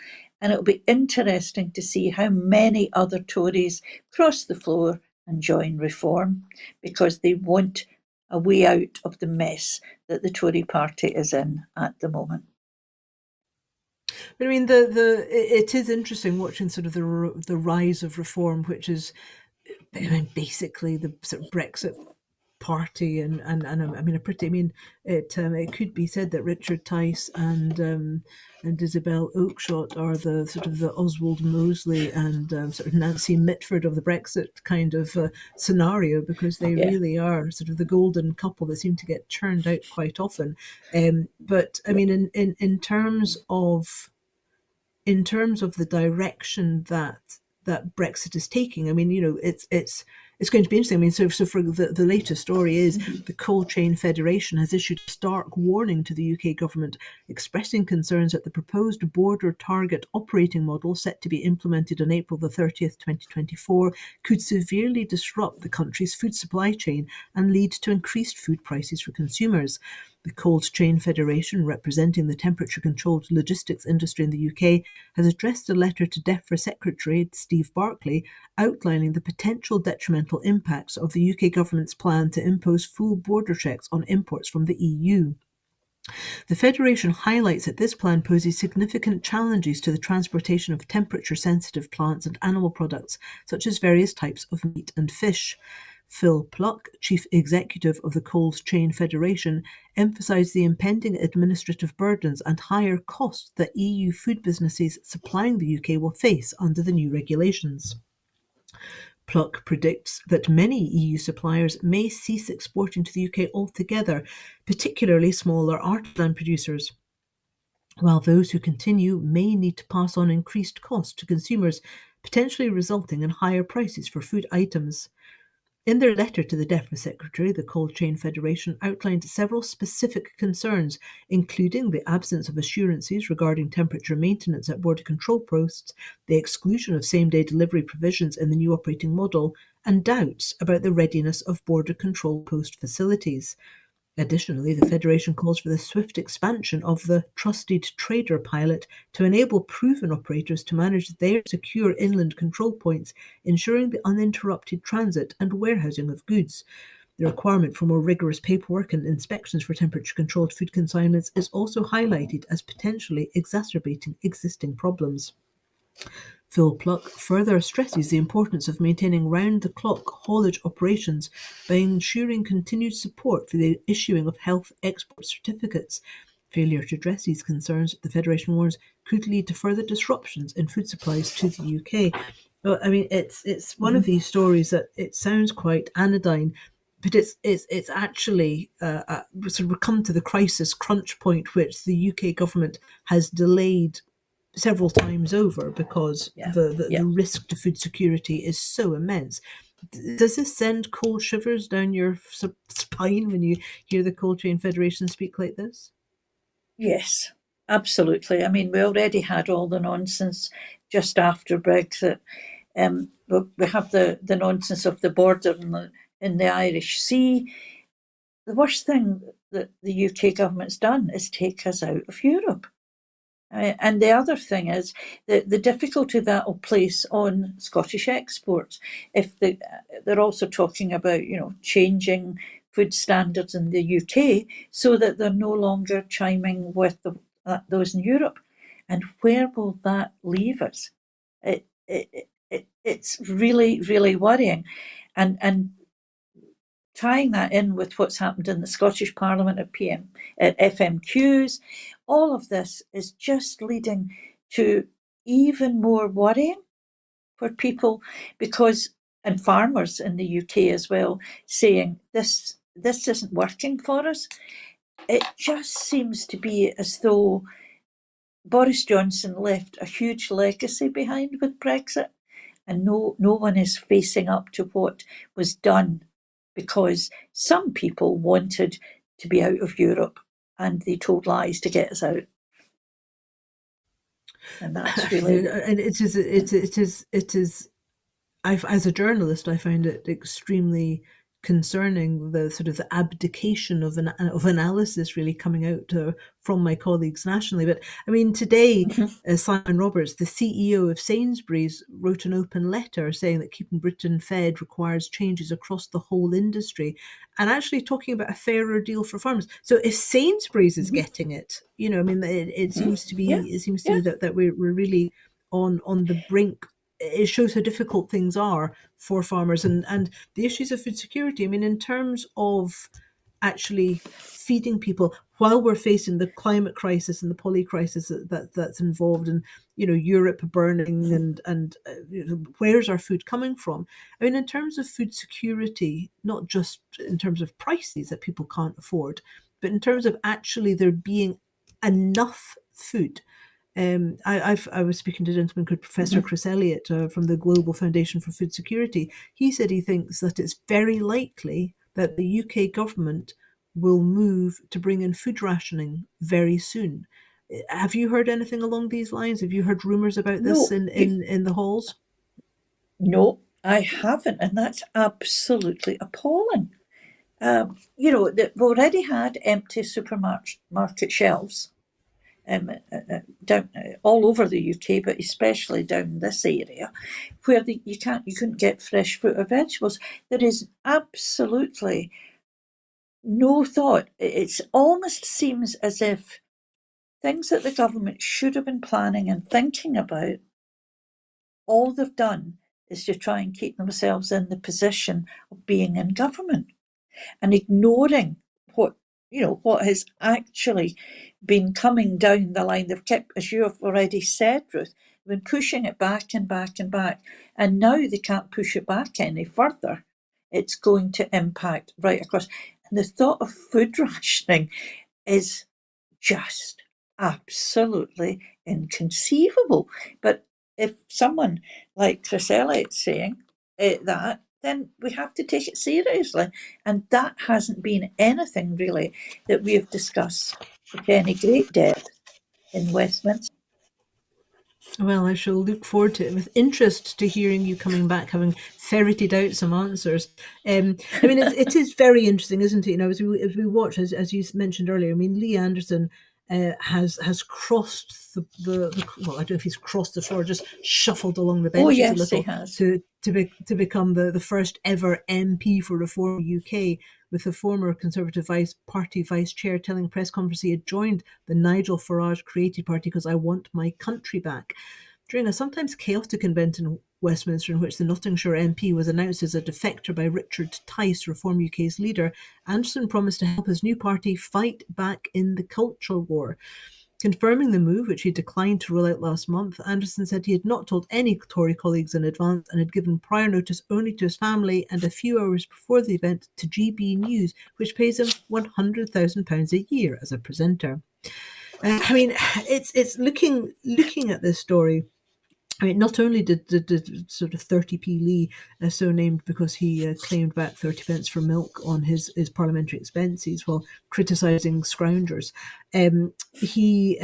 Speaker 2: And it'll be interesting to see how many other Tories cross the floor and join Reform, because they want a way out of the mess that the Tory party is in at the moment.
Speaker 1: But I mean, it is interesting watching sort of the rise of Reform, which is, I mean, basically the sort of Brexit party, and I mean, it could be said that Richard Tice and Isabel Oakeshott are the sort of the Oswald Mosley and sort of Nancy Mitford of the Brexit kind of scenario, because they really are sort of the golden couple that seem to get churned out quite often. But I mean, in terms of the direction that Brexit is taking, I mean, it's going to be interesting. I mean, so for the latest story is the Cold Chain Federation has issued a stark warning to the UK government, expressing concerns that the proposed border target operating model set to be implemented on April the 30th, 2024, could severely disrupt the country's food supply chain and lead to increased food prices for consumers. The Cold Chain Federation, representing the temperature-controlled logistics industry in the UK, has addressed a letter to DEFRA Secretary Steve Barclay outlining the potential detrimental impacts of the UK government's plan to impose full border checks on imports from the EU. The Federation highlights that this plan poses significant challenges to the transportation of temperature-sensitive plants and animal products, such as various types of meat and fish. Phil Pluck, Chief Executive of the Cold Chain Federation, emphasised the impending administrative burdens and higher costs that EU food businesses supplying the UK will face under the new regulations. Pluck predicts that many EU suppliers may cease exporting to the UK altogether, particularly smaller artisan producers, while those who continue may need to pass on increased costs to consumers, potentially resulting in higher prices for food items. In their letter to the DEFRA Secretary, the Cold Chain Federation outlined several specific concerns, including the absence of assurances regarding temperature maintenance at border control posts, the exclusion of same-day delivery provisions in the new operating model, and doubts about the readiness of border control post facilities. Additionally, the Federation calls for the swift expansion of the Trusted Trader pilot to enable proven operators to manage their secure inland control points, ensuring the uninterrupted transit and warehousing of goods. The requirement for more rigorous paperwork and inspections for temperature-controlled food consignments is also highlighted as potentially exacerbating existing problems. Phil Pluck further stresses the importance of maintaining round-the-clock haulage operations by ensuring continued support for the issuing of health export certificates. Failure to address these concerns, the Federation warns, could lead to further disruptions in food supplies to the UK. Well, I mean, it's one of these stories that it sounds quite anodyne, but it's actually sort of come to the crisis crunch point, which the UK government has delayed several times over because the risk to food security is so immense. Does this send cold shivers down your spine when you hear the Cold Chain Federation speak like this?
Speaker 2: Yes, absolutely. I mean, we already had all the nonsense just after Brexit. We have the nonsense of the border in the Irish Sea. The worst thing that the UK government's done is take us out of Europe. And the other thing is the difficulty that will place on Scottish exports. If they're also talking about, changing food standards in the UK so that they're no longer chiming with those in Europe. And where will that leave us? It's really, really worrying. And tying that in with what's happened in the Scottish Parliament at FMQs, all of this is just leading to even more worrying for people, and farmers in the UK as well, saying this isn't working for us. It just seems to be as though Boris Johnson left a huge legacy behind with Brexit, and no one is facing up to what was done, because some people wanted to be out of Europe and they told lies to get us out. And that's really...
Speaker 1: And it is. As a journalist, I find it extremely concerning, the sort of the abdication of analysis really coming out from my colleagues nationally. But I mean, today, Simon Roberts, the CEO of Sainsbury's, wrote an open letter saying that keeping Britain fed requires changes across the whole industry, and actually talking about a fairer deal for farmers. So if Sainsbury's is getting it, I mean, it seems to
Speaker 2: Yeah,
Speaker 1: be
Speaker 2: yeah.
Speaker 1: that we're really on the brink. It shows how difficult things are for farmers, and the issues of food security. I mean, in terms of actually feeding people while we're facing the climate crisis and the poly crisis that's involved in Europe burning, and where's our food coming from? I mean, in terms of food security, not just in terms of prices that people can't afford, but in terms of actually there being enough food. I was speaking to a gentleman called Professor Chris Elliott from the Global Foundation for Food Security. He said he thinks that it's very likely that the UK government will move to bring in food rationing very soon. Have you heard anything along these lines? Have you heard rumours about this
Speaker 2: No,
Speaker 1: in the halls?
Speaker 2: no, I haven't, and that's absolutely appalling. They've already had empty supermarket shelves down all over the UK, but especially down this area, where you couldn't get fresh fruit or vegetables. There is absolutely no thought. It almost seems as if things that the government should have been planning and thinking about, all they've done is to try and keep themselves in the position of being in government, and ignoring what has actually been coming down the line. They've kept, as you have already said, Ruth, been pushing it back and back and back, and now they can't push it back any further. It's going to impact right across. And the thought of food rationing is just absolutely inconceivable. But if someone like Chris Elliott's saying that, then we have to take it seriously. And that hasn't been anything really that we have discussed with any great depth in Westminster.
Speaker 1: Well, I shall look forward to it with interest to hearing you coming back, having ferreted out some answers. I mean, it is very interesting, isn't it? As we watch, as you mentioned earlier, I mean, Lee Anderson has crossed the well, I don't know if he's crossed the floor, just shuffled along the
Speaker 2: Oh,
Speaker 1: benches a
Speaker 2: yes, he
Speaker 1: little
Speaker 2: has.
Speaker 1: to become the first ever MP for Reform UK, with the former Conservative Party vice chair telling a press conference he had joined the Nigel Farage created party because I want my country back. During a sometimes chaotic event in Westminster, in which the Nottinghamshire MP was announced as a defector by Richard Tice, Reform UK's leader, Anderson promised to help his new party fight back in the culture war. Confirming the move, which he declined to roll out last month, Anderson said he had not told any Tory colleagues in advance and had given prior notice only to his family and a few hours before the event to GB News, which pays him £100,000 a year as a presenter. I mean, it's looking at this story. I mean, not only did sort of 30p Lee, so named because he claimed back 30 pence for milk on his parliamentary expenses while criticising scroungers, he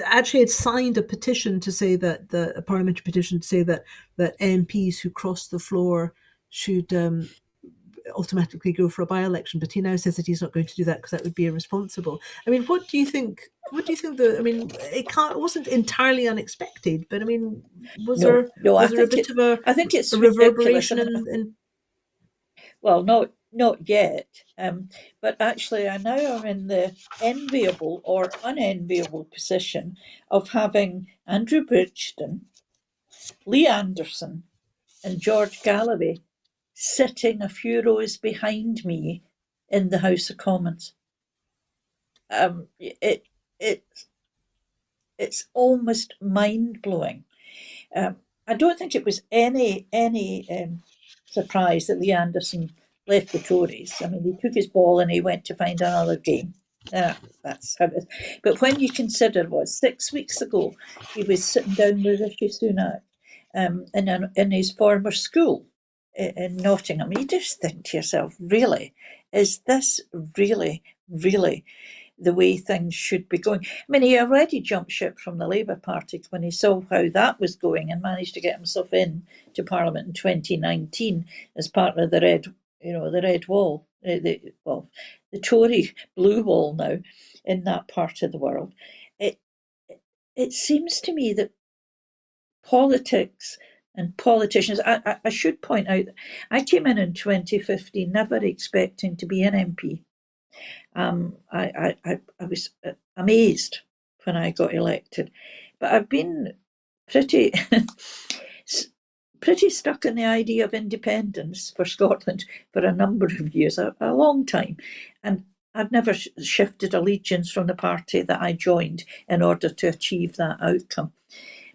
Speaker 1: actually had signed a petition to say that a parliamentary petition to say that MPs who cross the floor should automatically go for a by-election, but he now says that he's not going to do that because that would be irresponsible. I mean, what do you think? What do you think? I mean, it wasn't entirely unexpected, but I mean, was there
Speaker 2: I
Speaker 1: a bit of a
Speaker 2: think it's ridiculous.
Speaker 1: reverberation in?
Speaker 2: Well, not yet. But actually, I now am in the enviable or unenviable position of having Andrew Bridgeton, Lee Anderson, and George Galloway sitting a few rows behind me in the House of Commons. It's almost mind blowing. I don't think it was any surprise that Lee Anderson left the Tories. I mean, he took his ball and he went to find another game. That's how it is. But when you consider 6 weeks ago, he was sitting down with Rishi Sunak in his former school in Nottingham, you just think to yourself, really, is this really, really the way things should be going? I mean, he already jumped ship from the Labour Party when he saw how that was going and managed to get himself in to Parliament in 2019 as part of the red wall, the Tory blue wall now in that part of the world. It seems to me that politics and politicians, I should point out, I came in 2015 never expecting to be an MP. I was amazed when I got elected, but I've been pretty pretty stuck in the idea of independence for Scotland for a number of years, a long time, and I've never shifted allegiance from the party that I joined in order to achieve that outcome.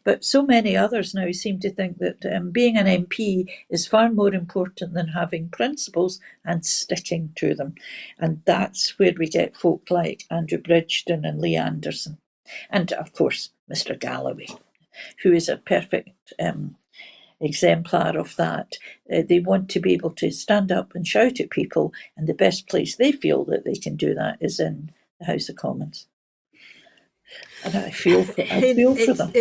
Speaker 2: But so many others now seem to think that being an MP is far more important than having principles and sticking to them. And that's where we get folk like Andrew Bridgeton and Lee Anderson. And of course, Mr. Galloway, who is a perfect exemplar of that. They want to be able to stand up and shout at people, and the best place they feel that they can do that is in the House of Commons. And I feel for them.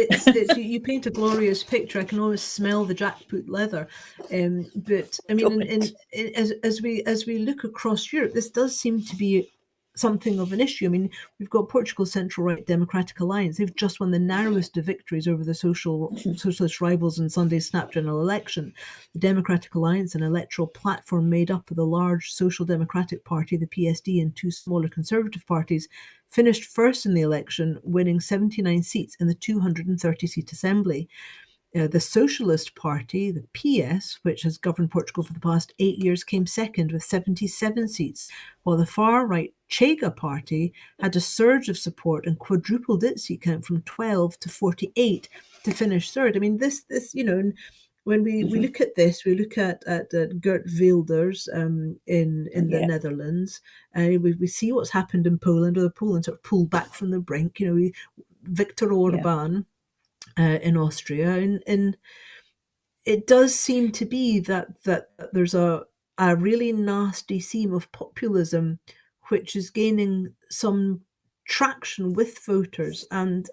Speaker 1: You paint a glorious picture. I can almost smell the jackpot leather. But I mean, as we look across Europe, this does seem to be something of an issue. I mean, we've got Portugal's centre-right Democratic Alliance. They've just won the narrowest of victories over the socialist rivals in Sunday's snap general election. The Democratic Alliance, an electoral platform made up of the large Social Democratic Party, the PSD, and two smaller Conservative parties, finished first in the election, winning 79 seats in the 230-seat assembly. The Socialist Party, the PS, which has governed Portugal for the past 8 years, came second with 77 seats, while the far-right Chega Party had a surge of support and quadrupled its seat count from 12 to 48 to finish third. I mean, this when we look at this, we look at Geert Wilders in the Netherlands, and we see what's happened in Poland, or Poland sort of pulled back from the brink. Viktor Orban in Austria, and it does seem to be that there's a really nasty seam of populism which is gaining some traction with voters, and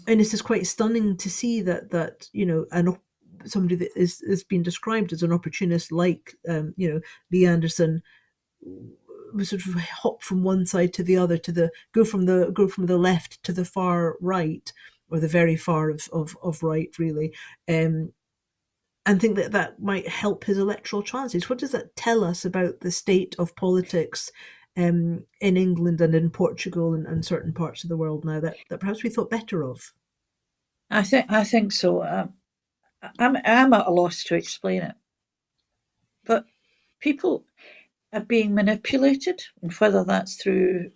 Speaker 1: this is quite stunning to see that somebody that is being described as an opportunist like Lee Anderson was sort of hop from one side to the other, go from the left to the far right, or the very far of right, really, and think that might help his electoral chances. What does that tell us about the state of politics in England and in Portugal and certain parts of the world now that perhaps we thought better of?
Speaker 2: I think so. I'm at a loss to explain it, but people are being manipulated, and whether that's through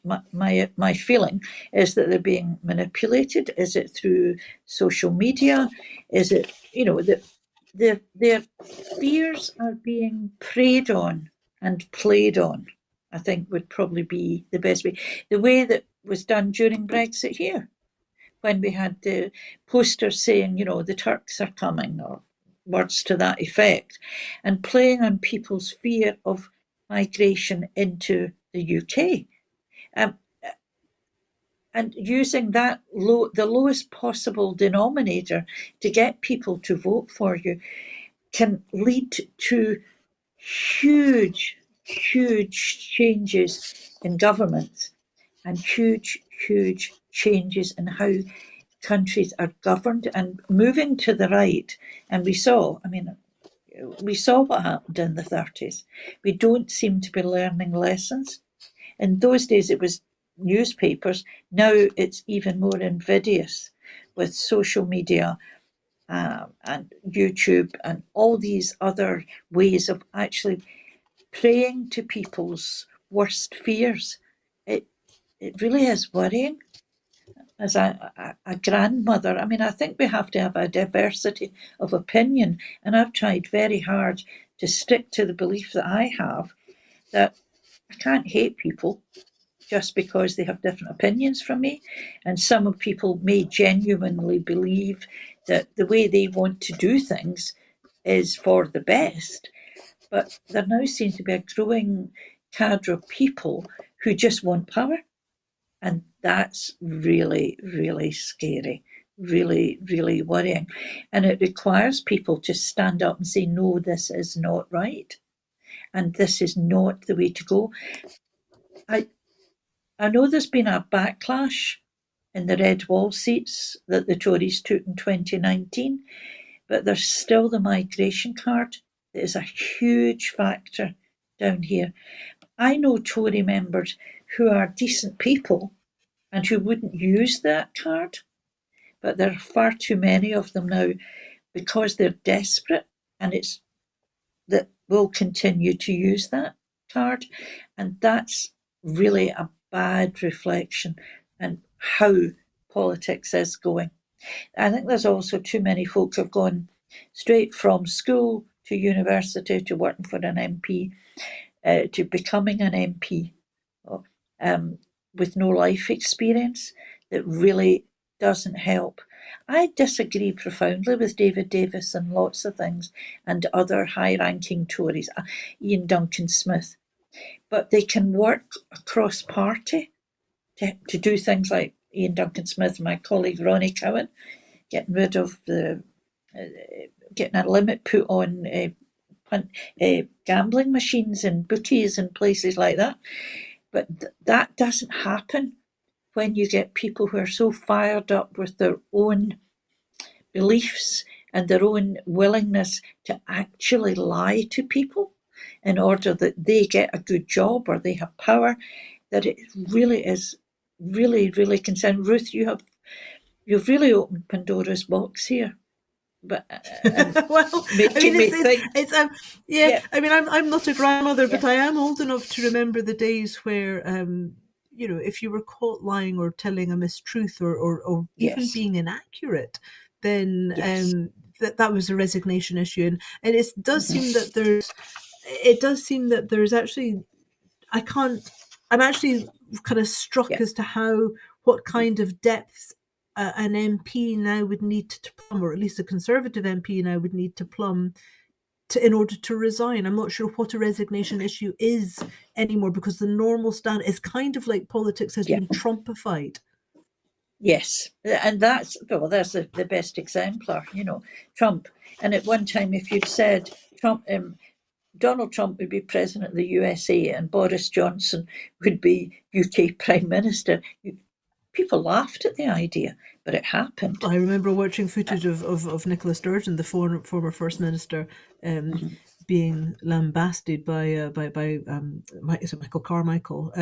Speaker 2: my feeling is that they're being manipulated. Is it through social media? Is it that their fears are being preyed on and played on? I think would probably be the best way. The way that was done during Brexit here, when we had the posters saying, the Turks are coming, or words to that effect, and playing on people's fear of migration into the UK. And using that the lowest possible denominator to get people to vote for you can lead to huge, huge changes in governments and huge, huge changes in how countries are governed and moving to the right. And we saw what happened in the 30s. We don't seem to be learning lessons. In those days, it was newspapers. Now it's even more invidious with social media and YouTube and all these other ways of actually preying to people's worst fears. It really is worrying. As a grandmother, I think we have to have a diversity of opinion, and I've tried very hard to stick to the belief that I have, that I can't hate people just because they have different opinions from me. And some people may genuinely believe that the way they want to do things is for the best. But there now seems to be a growing cadre of people who just want power. And that's really, really scary, really, really worrying. And it requires people to stand up and say, no, this is not right. And this is not the way to go. I, I know there's been a backlash in the red wall seats that the Tories took in 2019, but there's still the migration card that is a huge factor down here. I know Tory members who are decent people and who wouldn't use that card, but there are far too many of them now because they're desperate, and it's that will continue to use that card, and that's really a bad reflection on how politics is going. I think there's also too many folk who've gone straight from school to university to working for an MP to becoming an MP with no life experience that really doesn't help. I disagree profoundly with David Davis on lots of things and other high ranking Tories, Ian Duncan Smith, but they can work across party to do things like Ian Duncan Smith, my colleague Ronnie Cowan, getting rid of getting a limit put on gambling machines and bookies and places like that. But that doesn't happen when you get people who are so fired up with their own beliefs and their own willingness to actually lie to people in order that they get a good job or they have power, that it really is really, really concerning. Ruth, you've really opened Pandora's box here. But
Speaker 1: well,
Speaker 2: making me think.
Speaker 1: Yeah. I mean, I'm not a grandmother,
Speaker 2: Yeah.
Speaker 1: but I am old enough to remember the days where, if you were caught lying or telling a mistruth or even
Speaker 2: Yes.
Speaker 1: being inaccurate, then
Speaker 2: Yes.
Speaker 1: that was a resignation issue, and it does seem that there's actually I'm actually kind of struck
Speaker 2: Yeah.
Speaker 1: as to what kind of depth an MP now would need to plumb, or at least a Conservative MP now would need to plumb in order to resign. I'm not sure what a resignation issue is anymore, because the normal stand is kind of like politics has
Speaker 2: Yeah.
Speaker 1: been Trumpified.
Speaker 2: Yes, and that's the best exemplar, Trump. And at one time, if you'd said Donald Trump would be president of the USA and Boris Johnson would be UK Prime Minister, people laughed at the idea, but it happened.
Speaker 1: I remember watching footage of Nicola Sturgeon, the former First Minister, being lambasted by is it Michael Carmichael,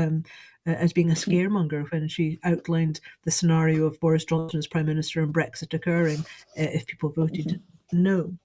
Speaker 1: as being a scaremonger when she outlined the scenario of Boris Johnson as Prime Minister and Brexit occurring if people voted no.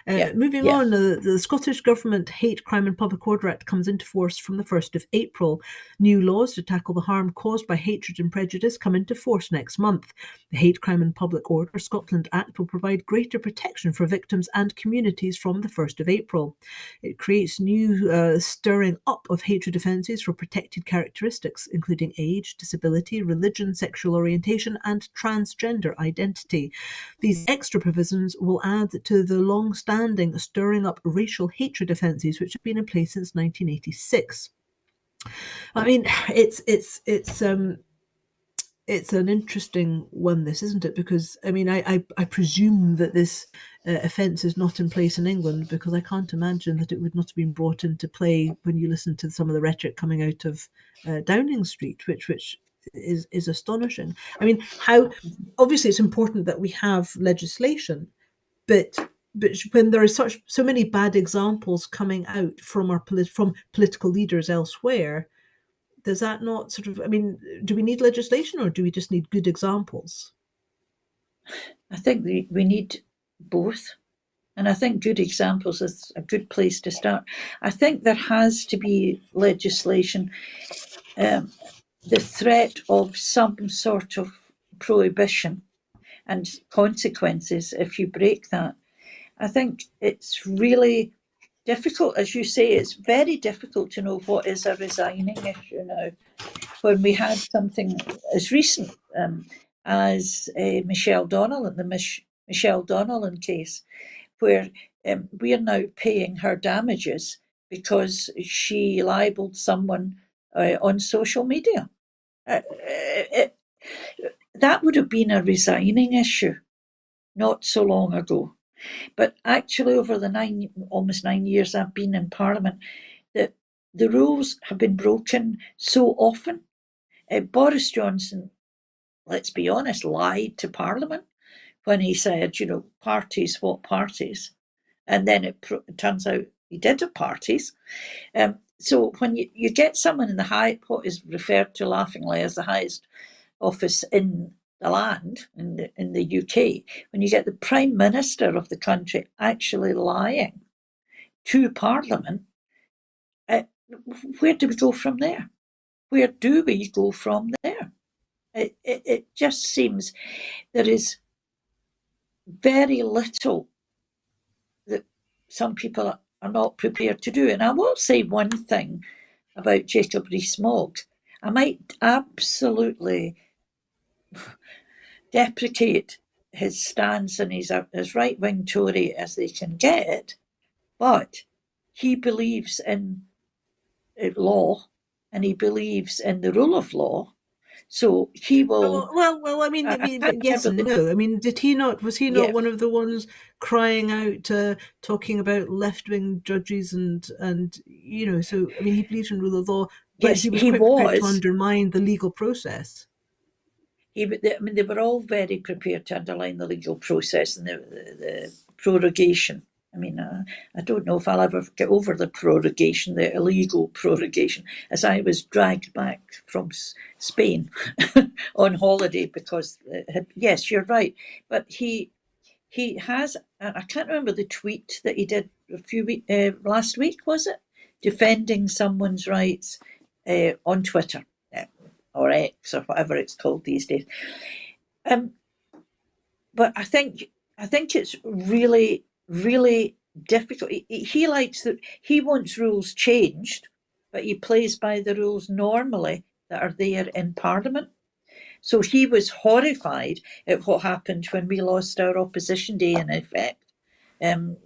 Speaker 1: Moving on, the Scottish Government Hate Crime and Public Order Act comes into force from the 1st of April. New laws to tackle the harm caused by hatred and prejudice come into force next month. The Hate Crime and Public Order Scotland Act will provide greater protection for victims and communities from the 1st of April. It creates new stirring up of hatred offences for protected characteristics, including age, disability, religion, sexual orientation, and transgender identity. These extra provisions will add to the long-standing stirring up racial hatred offences which have been in place since 1986. I mean, it's an interesting one, this, isn't it? Because I mean, I presume that this offence is not in place in England, because I can't imagine that it would not have been brought into play when you listen to some of the rhetoric coming out of Downing Street, which is astonishing. I mean, how obviously it's important that we have legislation, but when there are so many bad examples coming out from from political leaders elsewhere, does that not sort of, I mean, do we need legislation or do we just need good examples?
Speaker 2: I think we need both. And I think good examples is a good place to start. I think there has to be legislation. The threat of some sort of prohibition and consequences if you break that. I think it's really difficult, as you say, it's very difficult to know what is a resigning issue now. When we had something as recent as Michelle Donnellan, the Michelle Donnellan case, where we are now paying her damages because she libelled someone on social media. That would have been a resigning issue not so long ago. But actually, over the almost 9 years I've been in Parliament, the rules have been broken so often. Boris Johnson, let's be honest, lied to Parliament when he said, parties, what parties? And then it turns out he did have parties. So when you get someone in what is referred to laughingly as the highest office in the land, in the UK, when you get the Prime Minister of the country actually lying to Parliament, where do we go from there? Where do we go from there? It just seems there is very little that some people are not prepared to do. And I will say one thing about Jacob Rees-Mogg. I might absolutely deprecate his stance, and he's as right-wing Tory as they can get, but he believes in law and he believes in the rule of law. So he will.
Speaker 1: Well. I mean, yes and no. I mean, did he not? Was he not one of the ones crying out, talking about left-wing judges and So I mean, he believes in rule of law, but
Speaker 2: yes,
Speaker 1: he was quite prepared to undermine the legal process.
Speaker 2: They were all very prepared to underline the legal process and the prorogation. I mean, I don't know if I'll ever get over the prorogation, the illegal prorogation, as I was dragged back from Spain on holiday because, yes, you're right. But he has, I can't remember the tweet that he did last week, was it? Defending someone's rights on Twitter or X or whatever it's called these days. But I think it's really, really difficult. He likes that. He wants rules changed, but he plays by the rules normally that are there in Parliament. So he was horrified at what happened when we lost our opposition day in effect 2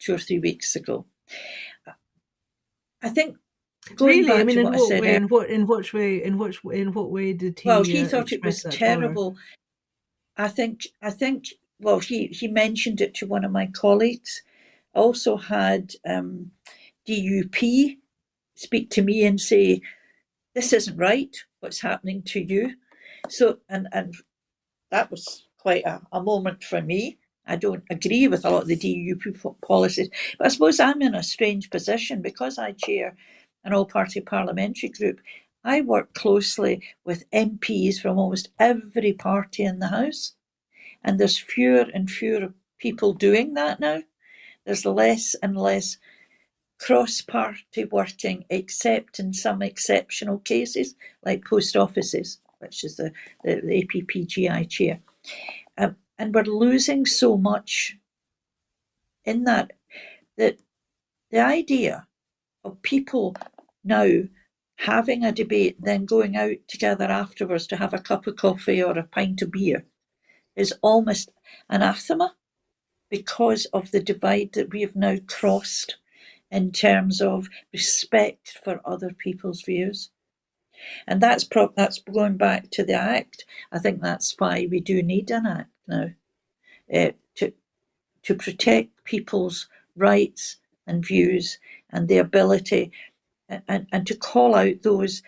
Speaker 2: or 3 weeks ago. I think going
Speaker 1: really,
Speaker 2: back
Speaker 1: I mean,
Speaker 2: to
Speaker 1: in
Speaker 2: what I
Speaker 1: what
Speaker 2: said
Speaker 1: way?
Speaker 2: earlier,
Speaker 1: In what way did he?
Speaker 2: well, he thought it was
Speaker 1: express that
Speaker 2: terrible.
Speaker 1: horror?
Speaker 2: I think. Well, he mentioned it to one of my colleagues. Also had DUP speak to me and say, "This isn't right. What's happening to you?" So, and that was quite a moment for me. I don't agree with a lot of the DUP policies, but I suppose I'm in a strange position because I chair an all-party parliamentary group. I work closely with MPs from almost every party in the House, and there's fewer and fewer people doing that now. There's less and less cross-party working, except in some exceptional cases, like post offices, which is the APPGI chair. And we're losing so much in that the idea of people now having a debate, then going out together afterwards to have a cup of coffee or a pint of beer is almost anathema because of the divide that we have now crossed in terms of respect for other people's views. And that's going back to the Act. I think that's why we do need an Act now, to protect people's rights and views and the ability and to call out those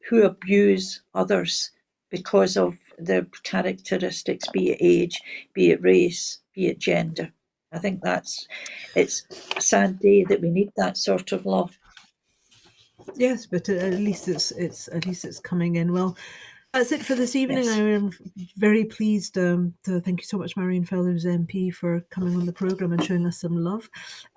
Speaker 2: who abuse others because of their characteristics, be it age, be it race, be it gender. I think it's a sad day that we need that sort of law.
Speaker 1: Yes, but at least it's coming in. Well, that's it for this evening.
Speaker 2: Yes.
Speaker 1: I am very pleased to thank you so much, Marion Fellows MP, for coming on the programme and showing us some love.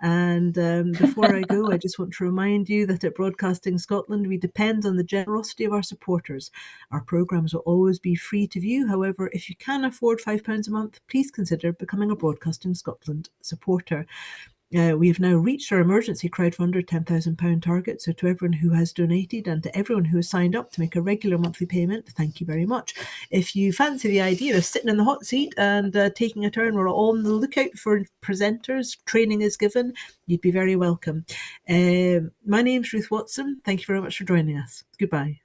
Speaker 1: And before I go, I just want to remind you that at Broadcasting Scotland, we depend on the generosity of our supporters. Our programmes will always be free to view. However, if you can afford £5 a month, please consider becoming a Broadcasting Scotland supporter. We have now reached our emergency crowdfunder £10,000 target. So to everyone who has donated and to everyone who has signed up to make a regular monthly payment, thank you very much. If you fancy the idea of sitting in the hot seat and taking a turn, we're all on the lookout for presenters. Training is given. You'd be very welcome. My name's Ruth Watson. Thank you very much for joining us. Goodbye.